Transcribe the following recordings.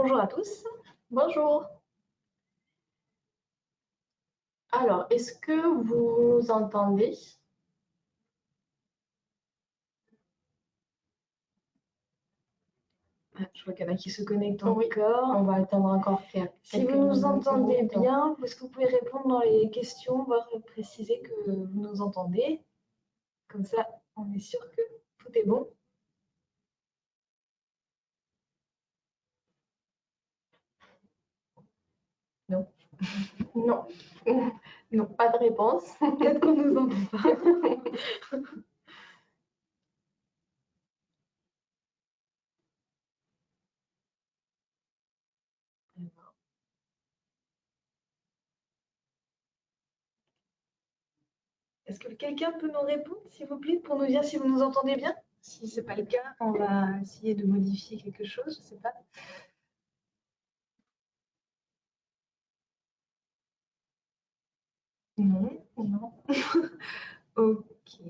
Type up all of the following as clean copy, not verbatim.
Bonjour à tous. Bonjour. Alors, est-ce que vous nous entendez? Je vois qu'il y en a qui se connectent Oui. encore. On va attendre encore Si vous nous entendez bien, est-ce que vous pouvez répondre dans les questions, voire préciser que vous nous entendez? Comme ça, on est sûr que tout est bon. Non. Non. Non, pas de réponse. Peut-être qu'on nous entend pas. Est-ce que quelqu'un peut nous répondre, s'il vous plaît, pour nous dire si vous nous entendez bien? Si ce n'est pas le cas, on va essayer de modifier quelque chose, je ne sais pas. Non, non. Ok.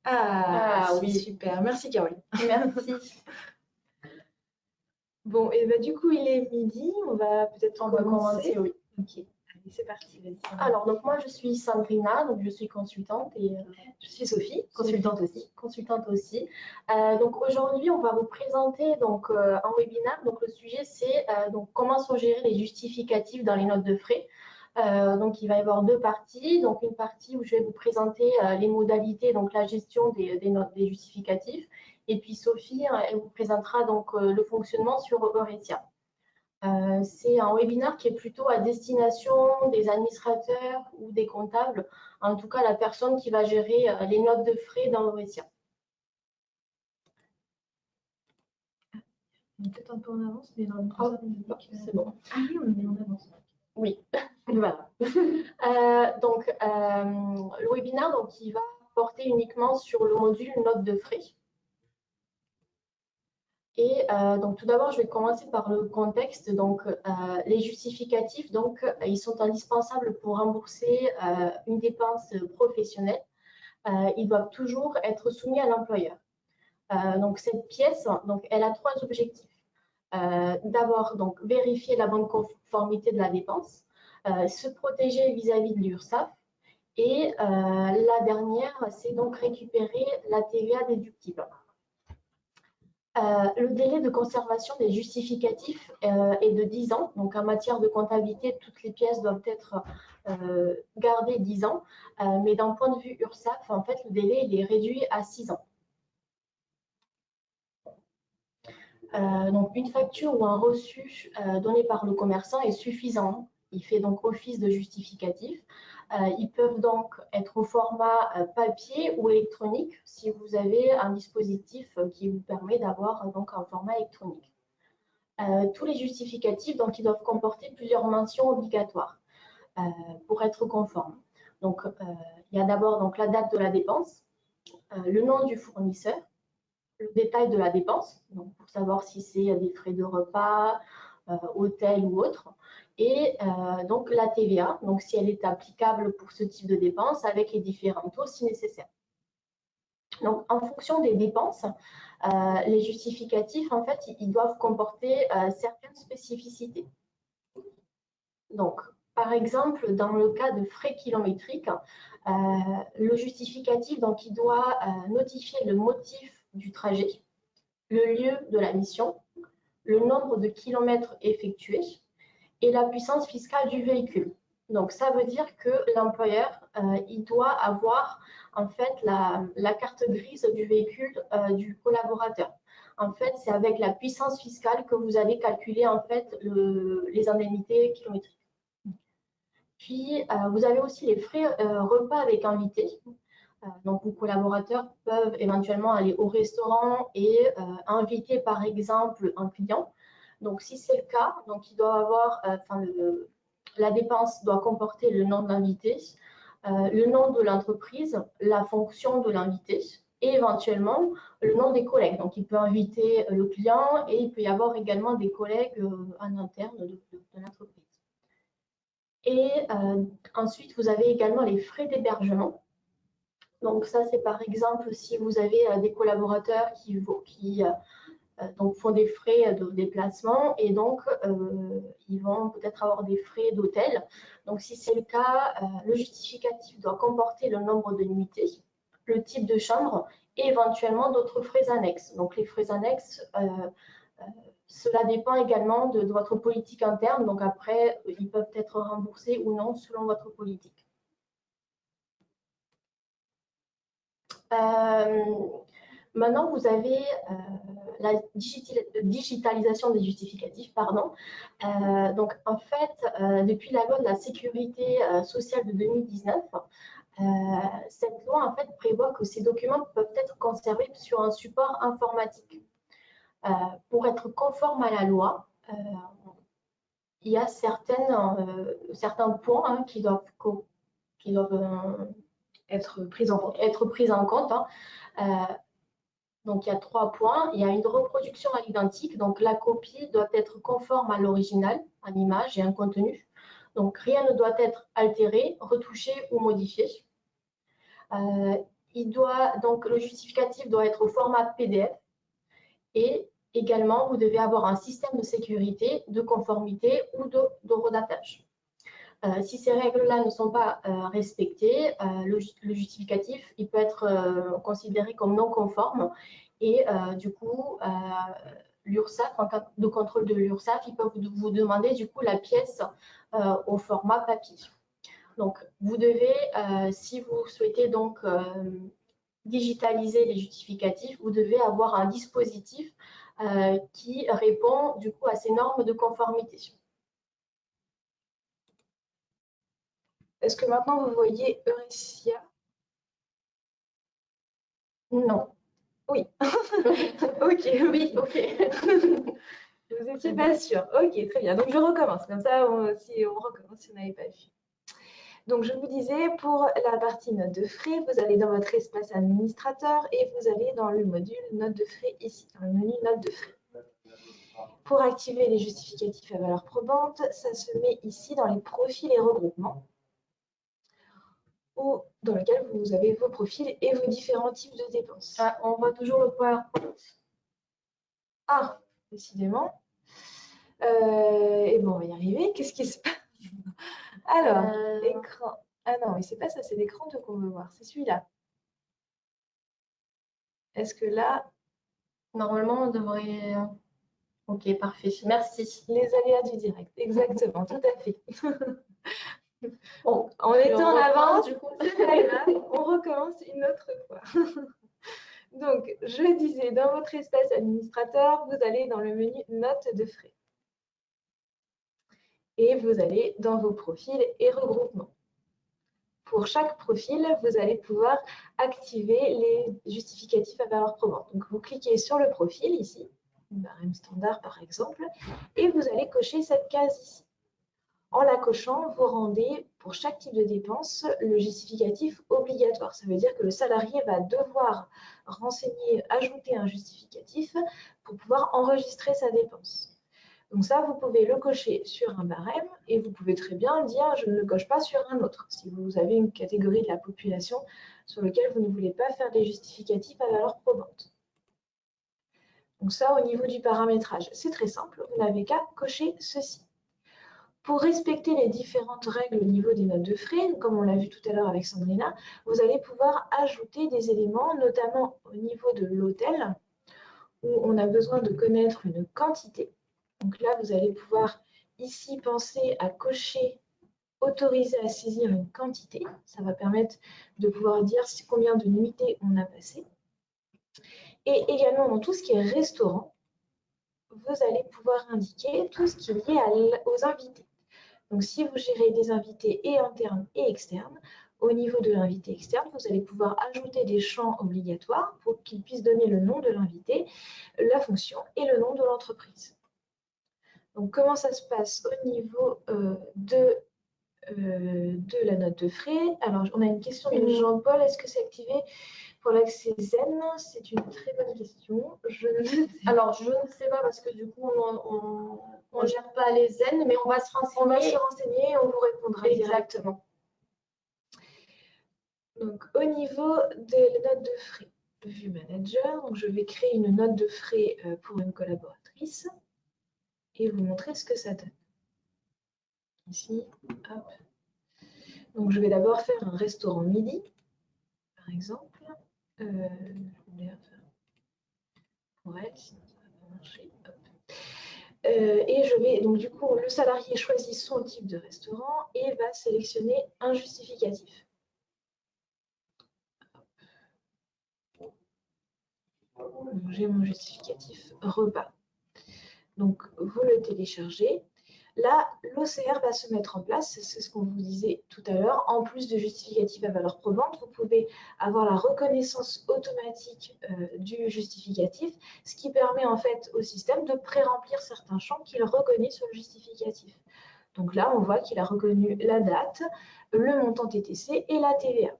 Ah oui, super. Merci Caroline. merci. Bon, et bah, du coup, il est midi, on va peut-être commencer. Oui. Ok, allez, c'est parti. Alors, donc moi, je suis Sandrina, donc je suis consultante et je suis Sophie, consultante aussi. Donc aujourd'hui, on va vous présenter donc un webinaire. Donc le sujet, c'est donc comment sont gérés les justificatifs dans les notes de frais. Donc il va y avoir deux parties. Donc une partie où je vais vous présenter les modalités, donc la gestion des notes, des justificatifs. Et puis Sophie, elle vous présentera donc le fonctionnement sur Euretia. C'est un webinaire qui est plutôt à destination des administrateurs ou des comptables, en tout cas la personne qui va gérer les notes de frais dans Euretia. On est peut-être un peu en avance, mais dans c'est bon. Ah oui, on est en avance. Oui, voilà. Donc, le webinaire, donc, il va porter uniquement sur le module notes de frais. Et donc, tout d'abord, je vais commencer par le contexte. Donc, les justificatifs, donc, ils sont indispensables pour rembourser une dépense professionnelle. Ils doivent toujours être soumis à l'employeur. Donc, cette pièce, donc, elle a trois objectifs. D'abord, donc, vérifier la bonne conformité de la dépense, se protéger vis-à-vis de l'URSSAF. Et la dernière, c'est donc récupérer la TVA déductible. Le délai de conservation des justificatifs est de 10 ans. Donc, en matière de comptabilité, toutes les pièces doivent être gardées 10 ans. Mais d'un point de vue URSSAF, en fait, le délai il est réduit à 6 ans. Donc, une facture ou un reçu donné par le commerçant est suffisant. Il fait donc office de justificatif. Ils peuvent donc être au format papier ou électronique si vous avez un dispositif qui vous permet d'avoir donc un format électronique. Tous les justificatifs donc, ils doivent comporter plusieurs mentions obligatoires pour être conformes. Donc, il y a d'abord donc la date de la dépense, le nom du fournisseur, le détail de la dépense, donc pour savoir si c'est des frais de repas, hôtel ou autre, et donc la TVA, donc si elle est applicable pour ce type de dépense avec les différents taux si nécessaire. Donc en fonction des dépenses, les justificatifs, en fait, ils doivent comporter certaines spécificités. Donc, par exemple, dans le cas de frais kilométriques, le justificatif, donc, il doit notifier le motif du trajet, le lieu de la mission, le nombre de kilomètres effectués et la puissance fiscale du véhicule. Donc, ça veut dire que l'employeur, il doit avoir en fait la carte grise du véhicule du collaborateur. En fait, c'est avec la puissance fiscale que vous allez calculer en fait les indemnités kilométriques. Puis, vous avez aussi les frais repas avec invité. Donc, vos collaborateurs peuvent éventuellement aller au restaurant et inviter, par exemple, un client. Donc, si c'est le cas, donc il doit avoir, la dépense doit comporter le nom de l'invité, le nom de l'entreprise, la fonction de l'invité et éventuellement le nom des collègues. Donc, il peut inviter le client et il peut y avoir également des collègues en interne de l'entreprise. Et ensuite, vous avez également les frais d'hébergement. Donc ça, c'est par exemple si vous avez des collaborateurs qui donc font des frais de déplacement et donc ils vont peut-être avoir des frais d'hôtel. Donc si c'est le cas, le justificatif doit comporter le nombre de nuitées, le type de chambre et éventuellement d'autres frais annexes. Donc les frais annexes, cela dépend également de votre politique interne. Donc après, ils peuvent être remboursés ou non selon votre politique. Maintenant, vous avez la digitalisation des justificatifs. Donc, en fait, depuis la loi de la sécurité sociale de 2019, cette loi en fait, prévoit que ces documents peuvent être conservés sur un support informatique. Pour être conforme à la loi, il y a certains points qui doivent être pris en compte. Donc, il y a 3 points. Il y a une reproduction à l'identique. Donc, la copie doit être conforme à l'original, en image et en contenu. Donc, rien ne doit être altéré, retouché ou modifié. Donc, le justificatif doit être au format PDF. Et également, vous devez avoir un système de sécurité, de conformité ou d'horodatage. Si ces règles-là ne sont pas respectées, le justificatif il peut être considéré comme non conforme et du coup, l'URSSAF, en cas de contrôle de l'URSSAF, ils peuvent vous demander du coup la pièce au format papier. Donc, vous devez, si vous souhaitez donc digitaliser les justificatifs, vous devez avoir un dispositif qui répond du coup à ces normes de conformité. Est-ce que maintenant vous voyez Eurecia? Non. Oui. Ok. Oui, ok. Vous n'étiez pas sûr. Ok, très bien. Donc je recommence. Comme ça, on recommence si on n'avait pas vu. Donc je vous disais, pour la partie note de frais, vous allez dans votre espace administrateur et vous allez dans le module note de frais ici, dans le menu note de frais. Pour activer les justificatifs à valeur probante, ça se met ici dans les profils et regroupements, ou dans lequel vous avez vos profils et vos différents types de dépenses. Ah, on voit toujours le PowerPoint. Ah, décidément. Et bon, on va y arriver. Qu'est-ce qui se passe? Alors, écran. Ah non, mais c'est pas ça, c'est l'écran qu'on veut voir. C'est celui-là. Est-ce que là, normalement, on devrait... Ok, parfait. Merci. Les aléas du direct, exactement, tout à fait. Bon, on était en avance, du coup, c'est pas grave, on recommence une autre fois. Donc, je disais, dans votre espace administrateur, vous allez dans le menu notes de frais. Et vous allez dans vos profils et regroupements. Pour chaque profil, vous allez pouvoir activer les justificatifs à valeur probante. Donc, vous cliquez sur le profil ici, une barème standard par exemple, et vous allez cocher cette case ici. En la cochant, vous rendez pour chaque type de dépense le justificatif obligatoire. Ça veut dire que le salarié va devoir renseigner, ajouter un justificatif pour pouvoir enregistrer sa dépense. Donc ça, vous pouvez le cocher sur un barème et vous pouvez très bien dire je ne le coche pas sur un autre. Si vous avez une catégorie de la population sur laquelle vous ne voulez pas faire des justificatifs à valeur probante. Donc ça, au niveau du paramétrage, c'est très simple. Vous n'avez qu'à cocher ceci. Pour respecter les différentes règles au niveau des notes de frais, comme on l'a vu tout à l'heure avec Sandrina, vous allez pouvoir ajouter des éléments, notamment au niveau de l'hôtel, où on a besoin de connaître une quantité. Donc là, vous allez pouvoir ici penser à cocher « Autoriser à saisir une quantité ». Ça va permettre de pouvoir dire combien de nuitées on a passé. Et également, dans tout ce qui est restaurant, vous allez pouvoir indiquer tout ce qui est lié aux invités. Donc, si vous gérez des invités et internes et externes, au niveau de l'invité externe, vous allez pouvoir ajouter des champs obligatoires pour qu'ils puissent donner le nom de l'invité, la fonction et le nom de l'entreprise. Donc, comment ça se passe au niveau de la note de frais? Alors, on a une question de Jean-Paul. Est-ce que c'est activé pour l'accès Zen? C'est une très bonne question. Alors, je ne sais pas parce que du coup, on ne gère pas les Zen, mais on va se renseigner. On va se renseigner et on vous répondra exactement. Donc, au niveau des notes de frais, Vue manager. Donc, je vais créer une note de frais pour une collaboratrice et vous montrer ce que ça donne. Ici, hop. Donc, je vais d'abord faire un restaurant midi, par exemple. Je vais faire pour elle, sinon ça va pas marcher. Hop. Et je vais, donc du coup, le salarié choisit son type de restaurant et va sélectionner un justificatif. J'ai mon justificatif repas. Donc, vous le téléchargez. Là, l'OCR va se mettre en place, c'est ce qu'on vous disait tout à l'heure. En plus de justificatif à valeur probante, vous pouvez avoir la reconnaissance automatique du justificatif, ce qui permet en fait au système de pré-remplir certains champs qu'il reconnaît sur le justificatif. Donc là, on voit qu'il a reconnu la date, le montant TTC et la TVA.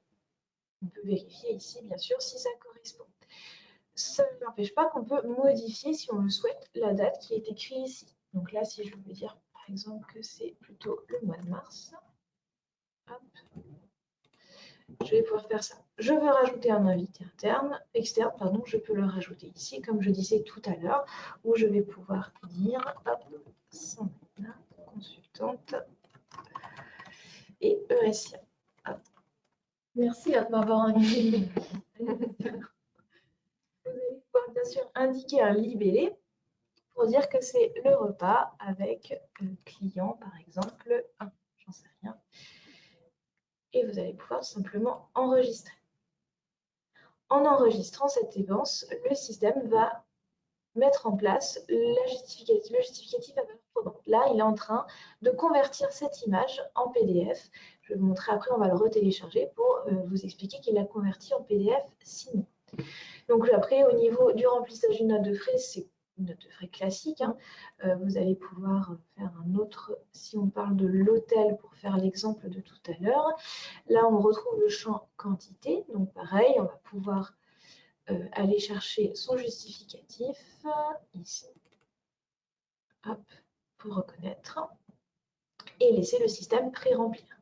On peut vérifier ici, bien sûr, si ça correspond. Ça n'empêche pas qu'on peut modifier, si on le souhaite, la date qui est écrite ici. Donc là, si je veux dire, par exemple, que c'est plutôt le mois de mars, hop, je vais pouvoir faire ça. Je veux rajouter un invité externe, pardon, je peux le rajouter ici, comme je disais tout à l'heure, où je vais pouvoir dire, hop, Sandrine, consultante et Eurecia. Merci de m'avoir invité. Vous allez pouvoir bien sûr indiquer un libellé pour dire que c'est le repas avec client, par exemple, j'en sais rien. Et vous allez pouvoir simplement enregistrer. En enregistrant cette séquence, le système va mettre en place le justificatif à valeur probante. Là, il est en train de convertir cette image en PDF. Je vais vous montrer après, on va le retélécharger pour vous expliquer qu'il l'a converti en PDF signé. Donc après, au niveau du remplissage d'une note de frais, c'est une note de frais classique. Hein. Vous allez pouvoir faire un autre, si on parle de l'hôtel, pour faire l'exemple de tout à l'heure. Là, on retrouve le champ quantité. Donc pareil, on va pouvoir aller chercher son justificatif, ici, hop, pour reconnaître, et laisser le système pré-remplir.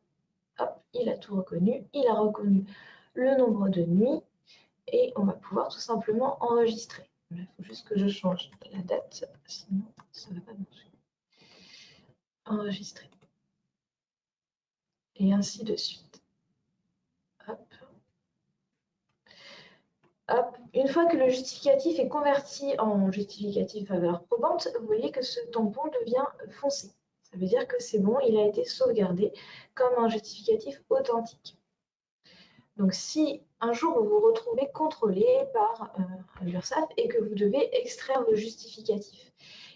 Hop, il a tout reconnu, il a reconnu le nombre de nuits, et on va pouvoir tout simplement enregistrer. Il faut juste que je change la date, sinon ça ne va pas marcher. Enregistrer. Et ainsi de suite. Hop. Hop. Une fois que le justificatif est converti en justificatif à valeur probante, vous voyez que ce tampon devient foncé. Ça veut dire que c'est bon, il a été sauvegardé comme un justificatif authentique. Donc si un jour vous vous retrouvez contrôlé par l'URSSAF et que vous devez extraire le justificatif,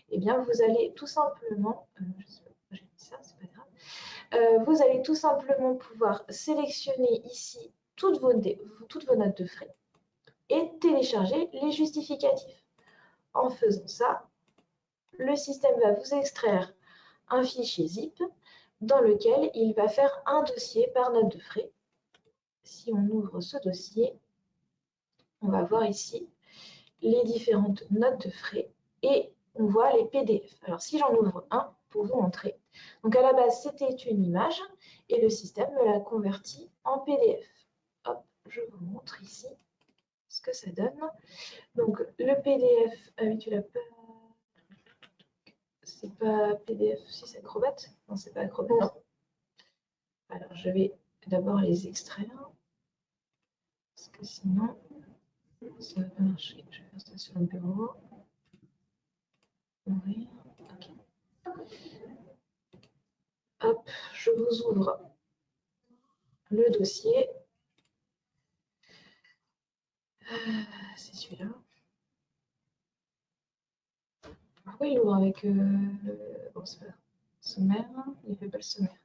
eh bien vous allez tout simplement, je sais pas pourquoi j'ai mis ça, c'est pas grave, vous allez tout simplement pouvoir sélectionner ici toutes vos notes de frais et télécharger les justificatifs. En faisant ça, le système va vous extraire un fichier zip dans lequel il va faire un dossier par note de frais. Si on ouvre ce dossier, on va voir ici les différentes notes de frais et on voit les PDF. Alors si j'en ouvre un pour vous montrer, donc à la base c'était une image et le système me l'a converti en PDF. Hop, je vous montre ici ce que ça donne. Donc le PDF, ah oui tu l'as pas, c'est pas PDF, si c'est Acrobat, non c'est pas Acrobat. Non. Alors je vais d'abord les extraire parce que sinon ça va pas marcher. Je vais faire ça sur le bureau. Ouvrir. Ok. Hop, je vous ouvre le dossier. C'est celui-là. Pourquoi il ouvre avec bon, c'est pas sommaire, il ne fait pas le sommaire.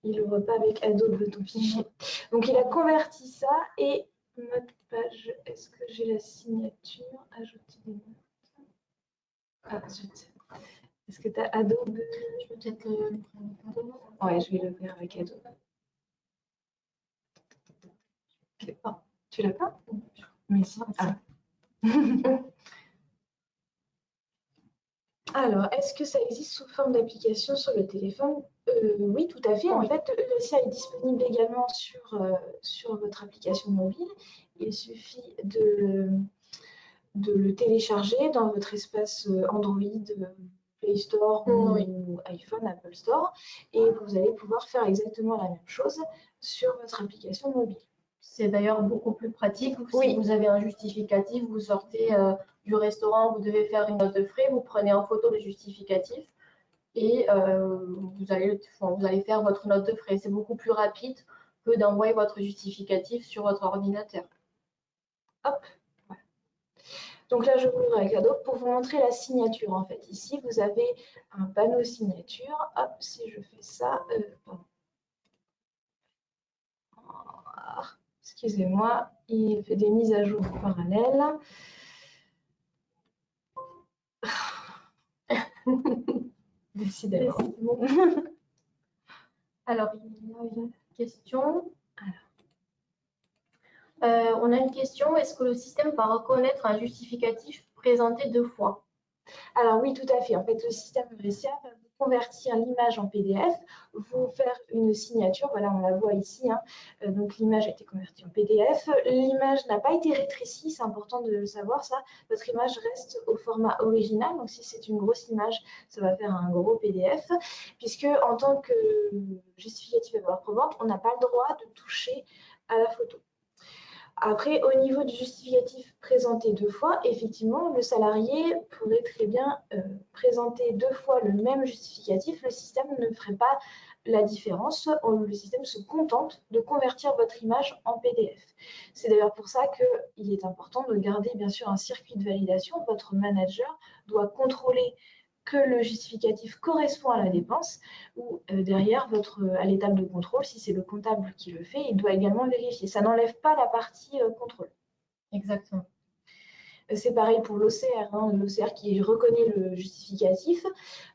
Il ouvre pas avec Adobe ton fichier. Donc il a converti ça et mode page. Est-ce que j'ai la signature? Ajouter des notes. Ah zut. Est-ce que tu as Adobe? Je peux peut-être le prendre. Ouais, je vais le faire avec Adobe. Okay. Oh, tu l'as pas? Mais si. Ah. Alors, est-ce que ça existe sous forme d'application sur le téléphone? Oui, tout à fait. En Oui. fait, Eurecia est disponible également sur votre application mobile. Il suffit de le télécharger dans votre espace Android, Play Store ou iPhone, Apple Store, et vous allez pouvoir faire exactement la même chose sur votre application mobile. C'est d'ailleurs beaucoup plus pratique. Oui. Si vous avez un justificatif, vous sortez du restaurant, vous devez faire une note de frais, vous prenez en photo le justificatif et vous allez faire votre note de frais. C'est beaucoup plus rapide que d'envoyer votre justificatif sur votre ordinateur. Hop. Voilà. Donc là, je ouvre avec Adobe pour vous montrer la signature. En fait, ici, vous avez un panneau signature. Hop, si je fais ça, excusez-moi, il fait des mises à jour parallèles. Décidément. Alors, il y a une question. On a une question. Est-ce que le système va reconnaître un justificatif présenté 2 fois? Alors oui, tout à fait. En fait, le système Eurecia va vous convertir l'image en PDF, vous faire une signature. Voilà, on la voit ici. Hein. Donc l'image a été convertie en PDF. L'image n'a pas été rétrécie, c'est important de le savoir ça. Votre image reste au format original. Donc si c'est une grosse image, ça va faire un gros PDF. Puisque en tant que justificatif à valeur probante, on n'a pas le droit de toucher à la photo. Après, au niveau du justificatif présenté 2 fois, effectivement, le salarié pourrait très bien présenter 2 fois le même justificatif. Le système ne ferait pas la différence. Le système se contente de convertir votre image en PDF. C'est d'ailleurs pour ça qu'il est important de garder bien sûr un circuit de validation. Votre manager doit contrôler que le justificatif correspond à la dépense ou derrière à l'étape de contrôle, si c'est le comptable qui le fait, il doit également vérifier. Ça n'enlève pas la partie contrôle. Exactement. C'est pareil pour l'OCR, hein, l'OCR qui reconnaît le justificatif.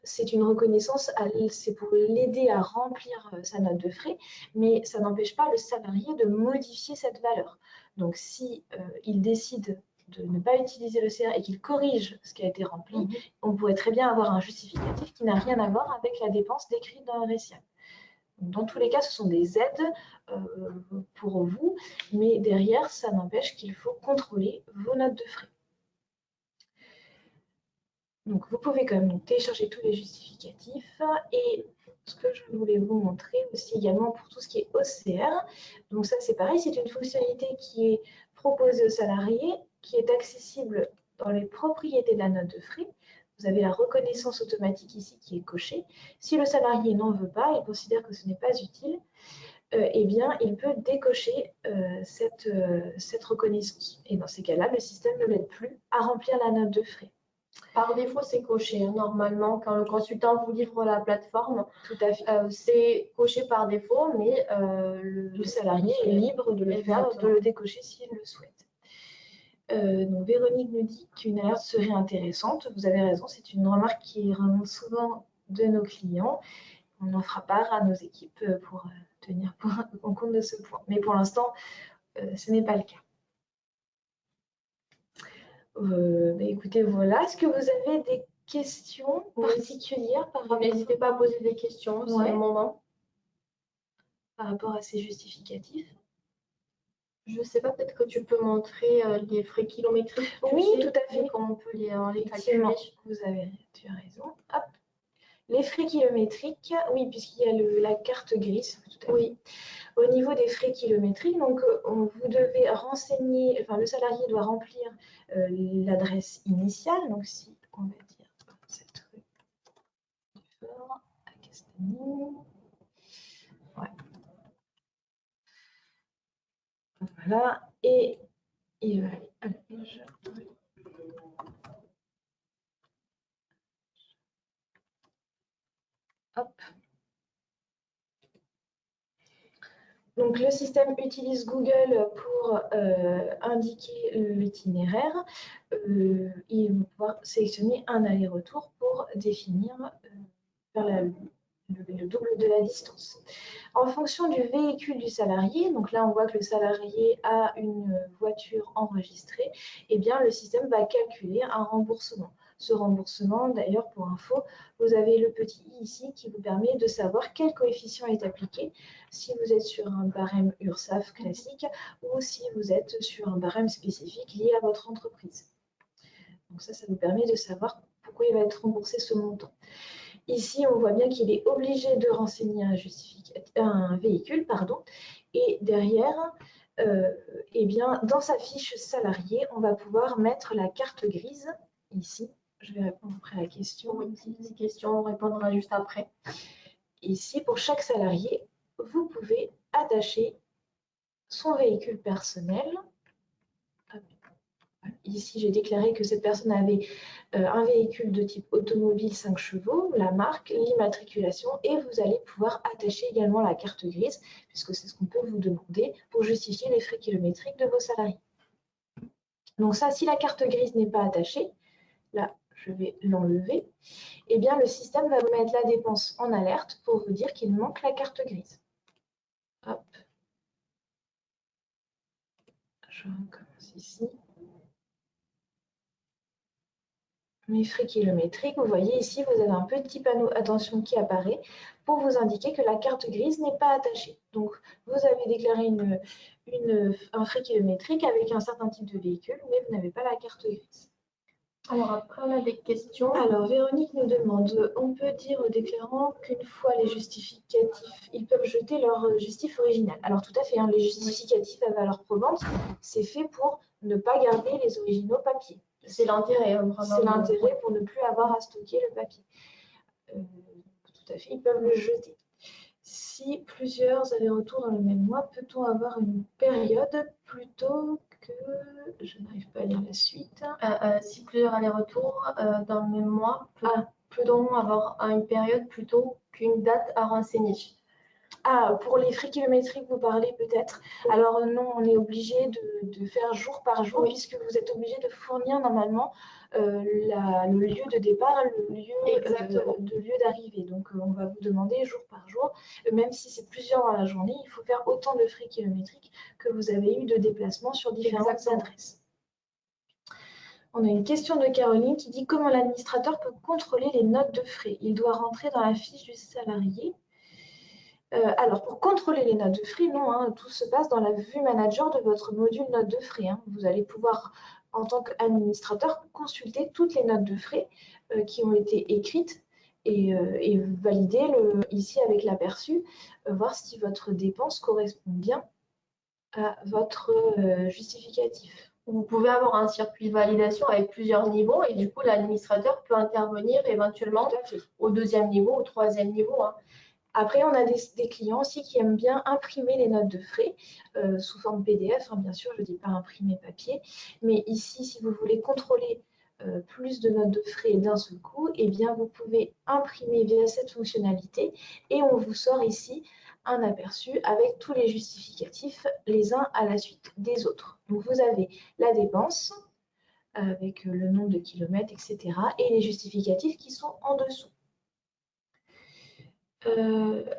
C'est une reconnaissance, c'est pour l'aider à remplir sa note de frais, mais ça n'empêche pas le salarié de modifier cette valeur. Donc si il décide de ne pas utiliser l'OCR et qu'il corrige ce qui a été rempli, on pourrait très bien avoir un justificatif qui n'a rien à voir avec la dépense décrite dans Eurecia. Dans tous les cas, ce sont des aides pour vous, mais derrière, ça n'empêche qu'il faut contrôler vos notes de frais. Donc, vous pouvez quand même télécharger tous les justificatifs. Et ce que je voulais vous montrer aussi également pour tout ce qui est OCR. Donc ça, c'est pareil, c'est une fonctionnalité qui est proposée aux salariés, qui est accessible dans les propriétés de la note de frais. Vous avez la reconnaissance automatique ici qui est cochée. Si le salarié n'en veut pas, il considère que ce n'est pas utile, eh bien, il peut décocher cette reconnaissance. Et dans ces cas-là, le système ne l'aide plus à remplir la note de frais. Par défaut, c'est coché. Normalement, quand le consultant vous livre la plateforme, tout à fait. C'est coché par défaut, mais le salarié est libre de le faire, de le décocher s'il le souhaite. Donc Véronique nous dit qu'une alerte serait intéressante. Vous avez raison, c'est une remarque qui remonte souvent de nos clients. On en fera part à nos équipes pour tenir en compte de ce point. Mais pour l'instant, ce n'est pas le cas. Écoutez, voilà. Est-ce que vous avez des questions particulières par rapport... N'hésitez pas à poser des questions, c'est le moment. Par rapport à ces justificatifs. Je ne sais pas, peut-être que tu peux montrer les frais kilométriques. Oui, tout à fait. Comment on peut les calculer. Tu as raison. Hop. Les frais kilométriques, oui, puisqu'il y a la carte grise. Oui. Au niveau des frais kilométriques, donc vous devez renseigner, enfin le salarié doit remplir l'adresse initiale. Donc si on va dire cette rue du Fort à Castagny. Ouais. Voilà. Et il va aller à la page. Hop. Donc le système utilise Google pour indiquer l'itinéraire. Il va pouvoir sélectionner un aller-retour pour définir le double de la distance. En fonction du véhicule du salarié, donc là on voit que le salarié a une voiture enregistrée, et bien le système va calculer un remboursement. ce remboursement. D'ailleurs, pour info, vous avez le petit i ici qui vous permet de savoir quel coefficient est appliqué, si vous êtes sur un barème URSSAF classique ou si vous êtes sur un barème spécifique lié à votre entreprise. Donc ça vous permet de savoir pourquoi il va être remboursé ce montant. Ici, on voit bien qu'il est obligé de renseigner un véhicule, et derrière, eh bien, dans sa fiche salarié, on va pouvoir mettre la carte grise, ici. Je vais répondre après à la question. Oui, les questions, on répondra juste après. Ici, pour chaque salarié, vous pouvez attacher son véhicule personnel. Ici, j'ai déclaré que cette personne avait un véhicule de type automobile 5 chevaux, la marque, l'immatriculation, et vous allez pouvoir attacher également la carte grise, puisque c'est ce qu'on peut vous demander pour justifier les frais kilométriques de vos salariés. Donc ça, si la carte grise n'est pas attachée, là, je vais l'enlever, eh bien le système va vous mettre la dépense en alerte pour vous dire qu'il manque la carte grise. Hop. Je recommence ici. Mes frais kilométriques, vous voyez ici, vous avez un petit panneau attention qui apparaît pour vous indiquer que la carte grise n'est pas attachée. Donc, vous avez déclaré un frais kilométrique avec un certain type de véhicule, mais vous n'avez pas la carte grise. Alors après, on a des questions. Alors, Véronique nous demande, on peut dire aux déclarants qu'une fois les justificatifs, ils peuvent jeter leur justif original. Alors, tout à fait, les justificatifs à valeur probante, c'est fait pour ne pas garder les originaux papier. C'est l'intérêt. C'est l'intérêt pour ne plus avoir à stocker le papier. Tout à fait, ils peuvent le jeter. Si plusieurs allers-retours dans le même mois, peut-on avoir une période plutôt que... Je n'arrive pas à lire la suite. Si plusieurs allers-retours dans le même mois, peut-on avoir une période plutôt qu'une date à renseigner? Ah, pour les frais kilométriques, vous parlez peut-être. Alors non, on est obligé de faire jour par jour, puisque vous êtes obligé de fournir normalement le lieu de départ, le lieu d'arrivée. Donc on va vous demander jour par jour, même si c'est plusieurs dans la journée, il faut faire autant de frais kilométriques que vous avez eu de déplacements sur différentes adresses. On a une question de Caroline qui dit comment l'administrateur peut contrôler les notes de frais. Il doit rentrer dans la fiche du salarié. Alors, pour contrôler les notes de frais, non, tout se passe dans la vue manager de votre module notes de frais. Vous allez pouvoir, en tant qu'administrateur, consulter toutes les notes de frais qui ont été écrites et valider ici avec l'aperçu, voir si votre dépense correspond bien à votre justificatif. Vous pouvez avoir un circuit de validation avec plusieurs niveaux et du coup, l'administrateur peut intervenir éventuellement au deuxième niveau, au troisième niveau. Après, on a des clients aussi qui aiment bien imprimer les notes de frais sous forme PDF, bien sûr, je ne dis pas imprimer papier. Mais ici, si vous voulez contrôler plus de notes de frais d'un seul coup, eh bien, vous pouvez imprimer via cette fonctionnalité et on vous sort ici un aperçu avec tous les justificatifs les uns à la suite des autres. Donc, vous avez la dépense avec le nombre de kilomètres, etc. et les justificatifs qui sont en dessous.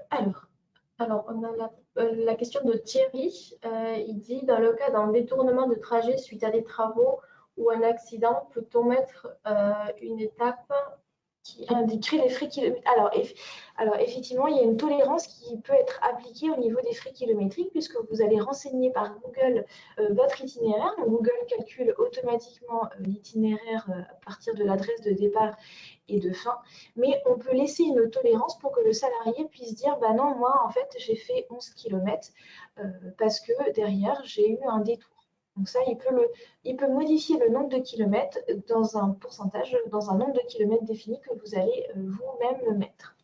Alors, on a la question de Thierry. Il dit, dans le cas d'un détournement de trajet suite à des travaux ou un accident, peut-on mettre une étape qui indiquerait les frais kilométriques? Alors, effectivement, il y a une tolérance qui peut être appliquée au niveau des frais kilométriques puisque vous allez renseigner par Google votre itinéraire. Donc, Google calcule automatiquement l'itinéraire à partir de l'adresse de départ et de fin, mais on peut laisser une tolérance pour que le salarié puisse dire bah non, moi en fait j'ai fait 11 km parce que derrière j'ai eu un détour. Donc ça, il peut modifier le nombre de kilomètres dans un pourcentage, dans un nombre de kilomètres défini que vous allez vous-même mettre.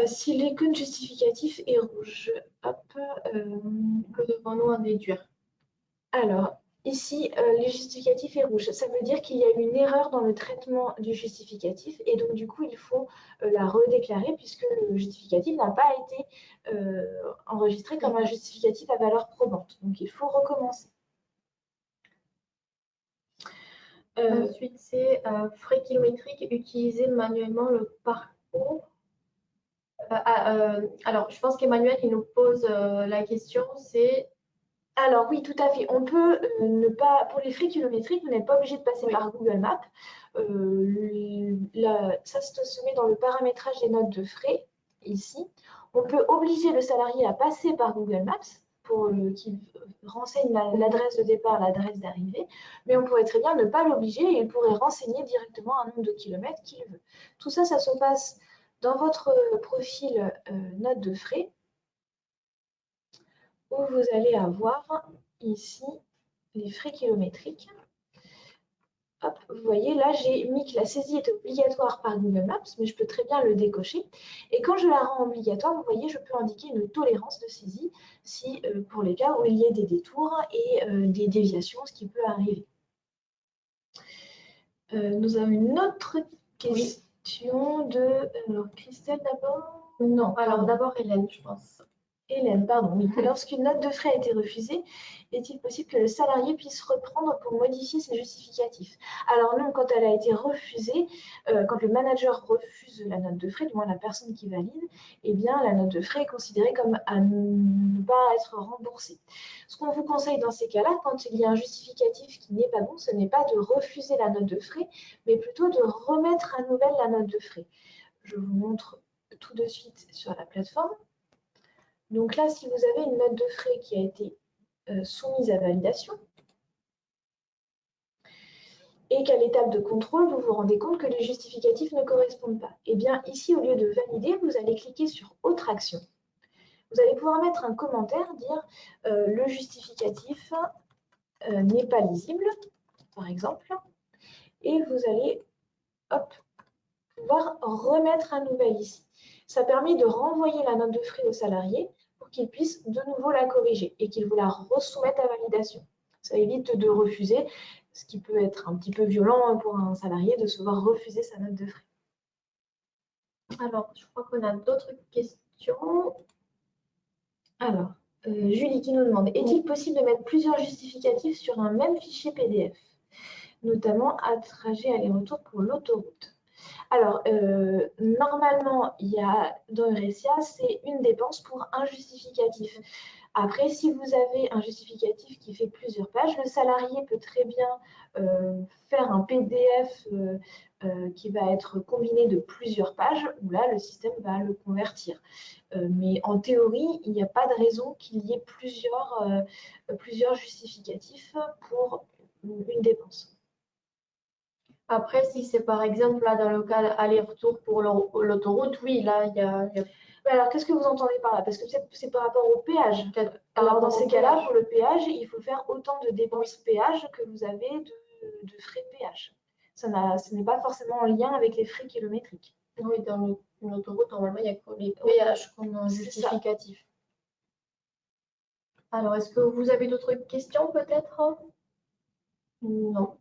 Si l'icône justificatif est rouge, que devons-nous en déduire? Alors, ici, le justificatif est rouge. Ça veut dire qu'il y a une erreur dans le traitement du justificatif et donc du coup, il faut la redéclarer puisque le justificatif n'a pas été enregistré comme un justificatif à valeur probante. Donc, il faut recommencer. Ensuite, c'est frais kilométriques, utiliser manuellement le parcours. Alors, je pense qu'Emmanuel, il nous pose la question, c'est Alors oui, tout à fait. On peut ne pas, pour les frais kilométriques, vous n'êtes pas obligé de passer par Google Maps. Ça se met dans le paramétrage des notes de frais, ici. On peut obliger le salarié à passer par Google Maps pour qu'il renseigne l'adresse de départ, l'adresse d'arrivée, mais on pourrait très bien ne pas l'obliger et il pourrait renseigner directement un nombre de kilomètres qu'il veut. Tout ça, ça se passe dans votre profil notes de frais, où vous allez avoir ici les frais kilométriques. Hop, vous voyez, là, j'ai mis que la saisie est obligatoire par Google Maps, mais je peux très bien le décocher. Et quand je la rends obligatoire, vous voyez, je peux indiquer une tolérance de saisie si, pour les cas où il y a des détours et des déviations, ce qui peut arriver. Nous avons une autre question de Christelle d'abord. Non, alors d'abord Hélène, je pense. Hélène, pardon, oui. Lorsqu'une note de frais a été refusée, est-il possible que le salarié puisse reprendre pour modifier ses justificatifs? Alors non, quand elle a été refusée, quand le manager refuse la note de frais, du moins la personne qui valide, eh bien la note de frais est considérée comme à ne pas être remboursée. Ce qu'on vous conseille dans ces cas-là, quand il y a un justificatif qui n'est pas bon, ce n'est pas de refuser la note de frais, mais plutôt de remettre à nouvelle la note de frais. Je vous montre tout de suite sur la plateforme. Donc là, si vous avez une note de frais qui a été soumise à validation et qu'à l'étape de contrôle, vous vous rendez compte que les justificatifs ne correspondent pas, eh bien ici, au lieu de valider, vous allez cliquer sur « Autre action ». Vous allez pouvoir mettre un commentaire, dire le justificatif n'est pas lisible, par exemple, et vous allez pouvoir remettre à nouvel ici. Ça permet de renvoyer la note de frais au salarié pour qu'il puisse de nouveau la corriger et qu'il vous la resoumette à validation. Ça évite de refuser, ce qui peut être un petit peu violent pour un salarié de se voir refuser sa note de frais. Alors, je crois qu'on a d'autres questions. Alors, Julie qui nous demande, est-il possible de mettre plusieurs justificatifs sur un même fichier PDF, notamment à trajet aller-retour pour l'autoroute? Alors, normalement, il y a dans Eurecia, c'est une dépense pour un justificatif. Après, si vous avez un justificatif qui fait plusieurs pages, le salarié peut très bien faire un PDF qui va être combiné de plusieurs pages, où là, le système va le convertir. Mais en théorie, il n'y a pas de raison qu'il y ait plusieurs justificatifs pour une dépense. Après, si c'est par exemple là dans le cas aller-retour pour l'autoroute, oui, là, il y a... Alors, qu'est-ce que vous entendez par là? Parce que c'est par rapport au péage. Alors, dans ces cas-là, pour le péage, il faut faire autant de dépenses péage que vous avez de frais de péage. Ce n'est pas forcément en lien avec les frais kilométriques. Oui, dans une autoroute, normalement, il n'y a que les péages qu'on a justificatif. Alors, est-ce que vous avez d'autres questions peut-être? Non.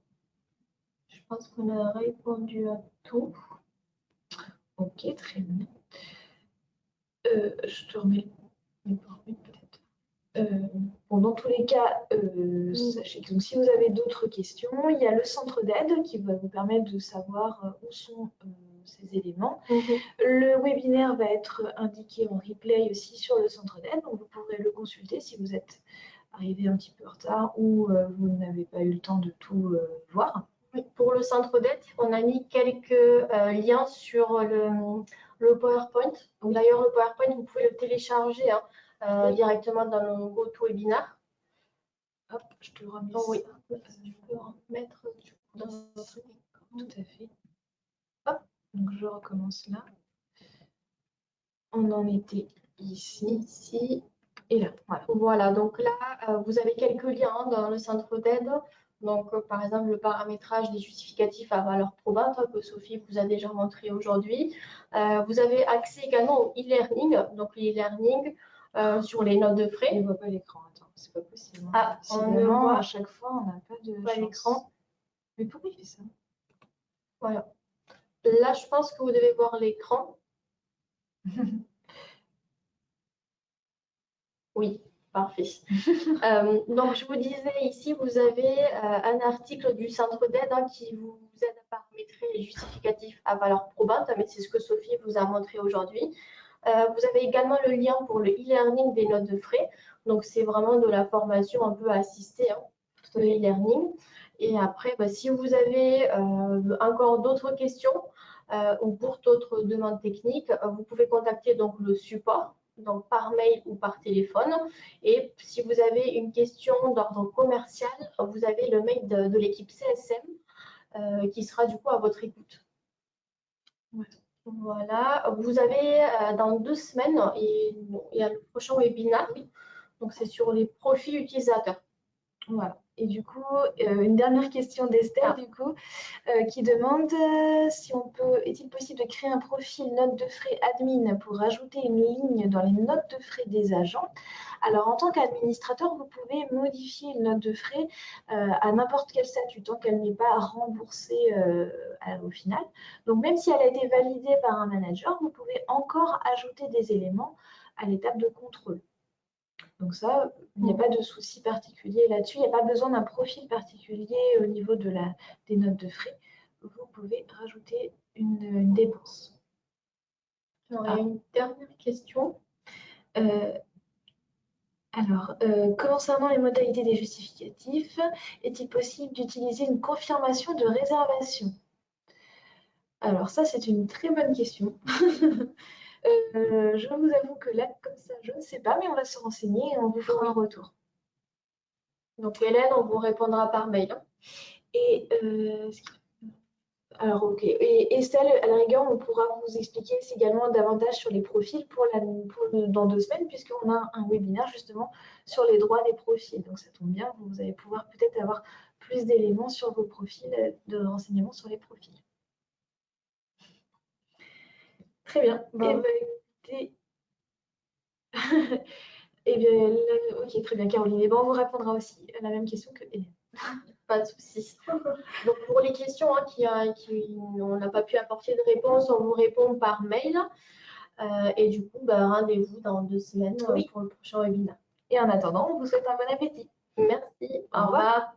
Je pense qu'on a répondu à tout. Ok, très bien. Je te remets le PowerPoint peut-être. Bon, dans tous les cas, sachez que donc, si vous avez d'autres questions, il y a le centre d'aide qui va vous permettre de savoir où sont ces éléments. Le webinaire va être indiqué en replay aussi sur le centre d'aide, donc vous pourrez le consulter si vous êtes arrivé un petit peu en retard ou vous n'avez pas eu le temps de tout voir. Pour le centre d'aide, on a mis quelques liens sur le PowerPoint. D'ailleurs, le PowerPoint, vous pouvez le télécharger directement dans le GoToWebinar. Hop, je te remets oui. ça. Je peux en mettre dans votre écran. Tout à fait. Hop, donc je recommence là. On en était ici et là. Voilà, donc là, vous avez quelques liens dans le centre d'aide. Donc, par exemple, le paramétrage des justificatifs à valeur probante que Sophie vous a déjà montré aujourd'hui. Vous avez accès également au e-learning, donc l'e-learning sur les notes de frais. On ne voit pas l'écran, attends, c'est pas possible. Ah, on ne voit à chaque fois, on n'a pas de l'écran. Mais pourquoi il fait ça? Voilà. Là, je pense que vous devez voir l'écran. Oui, parfait. Donc, je vous disais ici, vous avez un article du centre d'aide qui vous aide à paramétrer les justificatifs à valeur probante, mais c'est ce que Sophie vous a montré aujourd'hui. Vous avez également le lien pour le e-learning des notes de frais. Donc, c'est vraiment de la formation un peu assistée, hein, le e-learning. Et après, si vous avez encore d'autres questions ou pour d'autres demandes techniques, vous pouvez contacter donc le support, donc par mail ou par téléphone. Et si vous avez une question d'ordre commercial, vous avez le mail de l'équipe CSM qui sera du coup à votre écoute. Voilà, vous avez dans 2 semaines, il y a le prochain webinaire, donc c'est sur les profils utilisateurs. Voilà. Et du coup, une dernière question d'Esther, du coup, qui demande si on peut, est-il possible de créer un profil note de frais admin pour rajouter une ligne dans les notes de frais des agents? Alors, en tant qu'administrateur, vous pouvez modifier une note de frais à n'importe quel statut, tant qu'elle n'est pas remboursée au final. Donc, même si elle a été validée par un manager, vous pouvez encore ajouter des éléments à l'étape de contrôle. Donc ça, il n'y a pas de souci particulier là-dessus. Il n'y a pas besoin d'un profil particulier au niveau des notes de frais. Vous pouvez rajouter une dépense. Alors, une dernière question. Concernant les modalités des justificatifs, est-il possible d'utiliser une confirmation de réservation? Alors ça, c'est une très bonne question. Je vous avoue que là, comme ça, je ne sais pas, mais on va se renseigner et on vous fera un retour. Donc Hélène, on vous répondra par mail. Et alors, ok. Et Estelle, à la rigueur, on pourra vous expliquer également davantage sur les profils dans 2 semaines, puisqu'on a un webinaire justement sur les droits des profils. Donc, ça tombe bien, vous allez pouvoir peut-être avoir plus d'éléments sur vos profils, de renseignements sur les profils. Très bien. Bon. Eh bien, ok, très bien, Caroline. Et ben, on vous répondra aussi à la même question que Hélène. Pas de souci. Donc, pour les questions on n'a pas pu apporter de réponse, on vous répond par mail. Et du coup, rendez-vous dans 2 semaines pour le prochain webinaire. Et en attendant, on vous souhaite un bon appétit. Merci. Au revoir.